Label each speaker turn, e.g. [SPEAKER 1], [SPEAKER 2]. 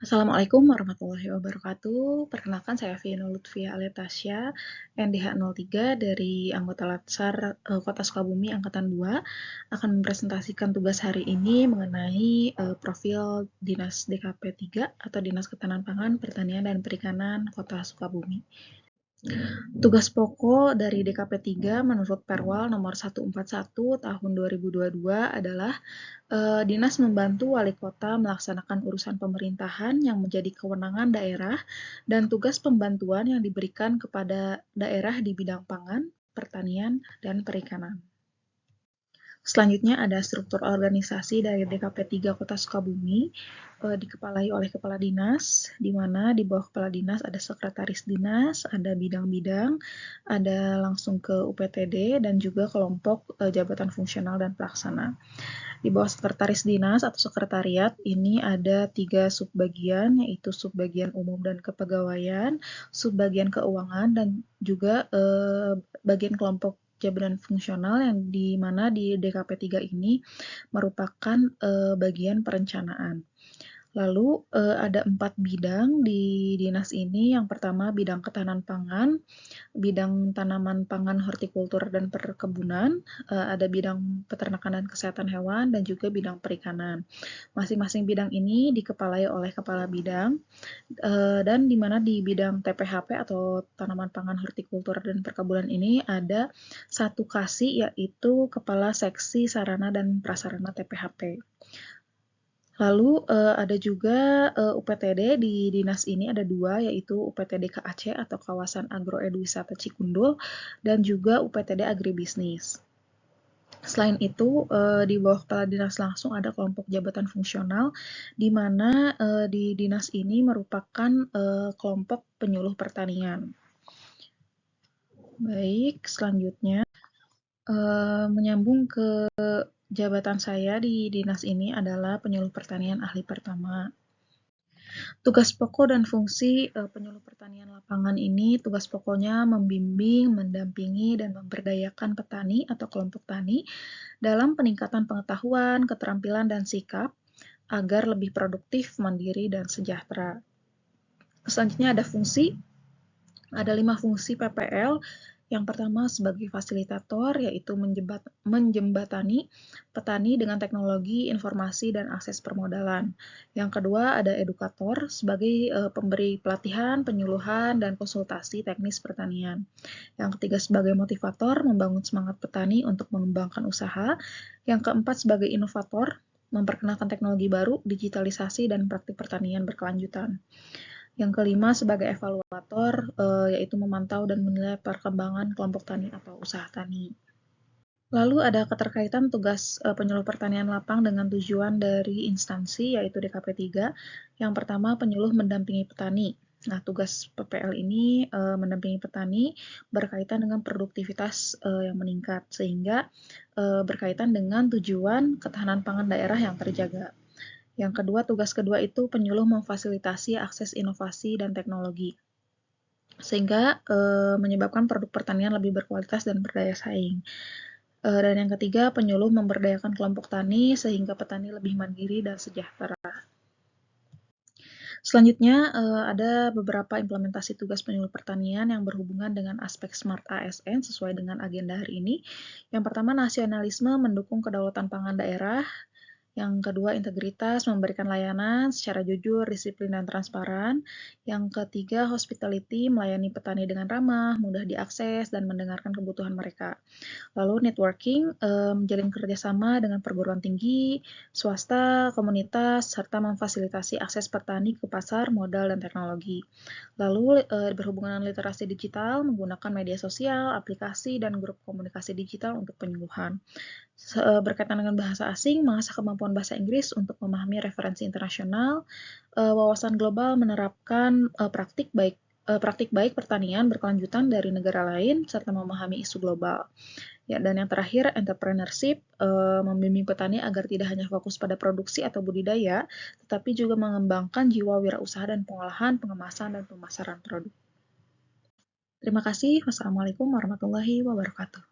[SPEAKER 1] Assalamualaikum warahmatullahi wabarakatuh. Perkenalkan saya Vina Lutfia Aletasya, NDH 03 dari anggota Latsar Kota Sukabumi Angkatan 2 akan mempresentasikan tugas hari ini mengenai profil Dinas DKP 3 atau Dinas Ketahanan Pangan, Pertanian, dan Perikanan Kota Sukabumi. Tugas pokok dari DKP 3 menurut Perwal nomor 141 tahun 2022 adalah Dinas membantu wali kota melaksanakan urusan pemerintahan yang menjadi kewenangan daerah dan tugas pembantuan yang diberikan kepada daerah di bidang pangan, pertanian, dan perikanan. Selanjutnya ada struktur organisasi dari DKP 3 Kota Sukabumi, dikepalai oleh kepala dinas, di mana di bawah kepala dinas ada sekretaris dinas, ada bidang-bidang, ada langsung ke UPTD, dan juga kelompok jabatan fungsional dan pelaksana. Di bawah sekretaris dinas atau sekretariat ini ada 3 subbagian, yaitu subbagian umum dan kepegawaian, subbagian keuangan, dan juga bagian kelompok jabatan fungsional yang di mana di DKP 3 ini merupakan bagian perencanaan. Lalu ada 4 bidang di dinas ini. Yang pertama bidang ketahanan pangan, bidang tanaman pangan, hortikultur, dan perkebunan, ada bidang peternakan dan kesehatan hewan, dan juga bidang perikanan. Masing-masing bidang ini dikepalai oleh kepala bidang, dan di mana di bidang TPHP atau tanaman pangan, hortikultur, dan perkebunan ini ada satu kasih, yaitu kepala seksi sarana dan prasarana TPHP. Lalu ada juga UPTD di dinas ini ada 2, yaitu UPTD KAC atau Kawasan Agroedwisata Cikundul dan juga UPTD Agribisnis. Selain itu, di bawah kepala dinas langsung ada kelompok jabatan fungsional, di mana di dinas ini merupakan kelompok penyuluh pertanian. Baik, selanjutnya menyambung ke jabatan saya di dinas ini adalah penyuluh pertanian ahli pertama. Tugas pokok dan fungsi penyuluh pertanian lapangan ini, tugas pokoknya membimbing, mendampingi, dan memberdayakan petani atau kelompok tani dalam peningkatan pengetahuan, keterampilan, dan sikap agar lebih produktif, mandiri, dan sejahtera. Selanjutnya ada fungsi. Ada 5 fungsi PPL. Yang pertama sebagai fasilitator, yaitu menjembatani petani dengan teknologi, informasi, dan akses permodalan. Yang kedua ada edukator sebagai pemberi pelatihan, penyuluhan, dan konsultasi teknis pertanian. Yang ketiga sebagai motivator, membangun semangat petani untuk mengembangkan usaha. Yang keempat sebagai inovator, memperkenalkan teknologi baru, digitalisasi, dan praktik pertanian berkelanjutan. Yang kelima sebagai evaluator, yaitu memantau dan menilai perkembangan kelompok tani atau usaha tani. Lalu ada keterkaitan tugas penyuluh pertanian lapang dengan tujuan dari instansi, yaitu DKP 3. Yang pertama, penyuluh mendampingi petani. Nah, tugas PPL ini mendampingi petani berkaitan dengan produktivitas yang meningkat, sehingga berkaitan dengan tujuan ketahanan pangan daerah yang terjaga. Yang kedua, tugas kedua itu penyuluh memfasilitasi akses inovasi dan teknologi, sehingga menyebabkan produk pertanian lebih berkualitas dan berdaya saing. Dan yang ketiga, penyuluh memberdayakan kelompok tani sehingga petani lebih mandiri dan sejahtera. Selanjutnya ada beberapa implementasi tugas penyuluh pertanian yang berhubungan dengan aspek Smart ASN sesuai dengan agenda hari ini. Yang pertama, nasionalisme mendukung kedaulatan pangan daerah. Yang kedua, integritas, memberikan layanan secara jujur, disiplin, dan transparan. Yang ketiga, hospitality, melayani petani dengan ramah, mudah diakses, dan mendengarkan kebutuhan mereka. Lalu networking, menjalin kerjasama dengan perguruan tinggi, swasta, komunitas, serta memfasilitasi akses petani ke pasar, modal, dan teknologi. Lalu berhubungan dengan literasi digital, menggunakan media sosial, aplikasi, dan grup komunikasi digital untuk penyuluhan. Berkaitan dengan bahasa asing, mengasah kemampuan bahasa Inggris untuk memahami referensi internasional, wawasan global menerapkan praktik baik pertanian berkelanjutan dari negara lain, serta memahami isu global. Ya, dan yang terakhir, entrepreneurship, membimbing petani agar tidak hanya fokus pada produksi atau budidaya, tetapi juga mengembangkan jiwa wirausaha dan pengolahan, pengemasan, dan pemasaran produk. Terima kasih. Wassalamualaikum warahmatullahi wabarakatuh.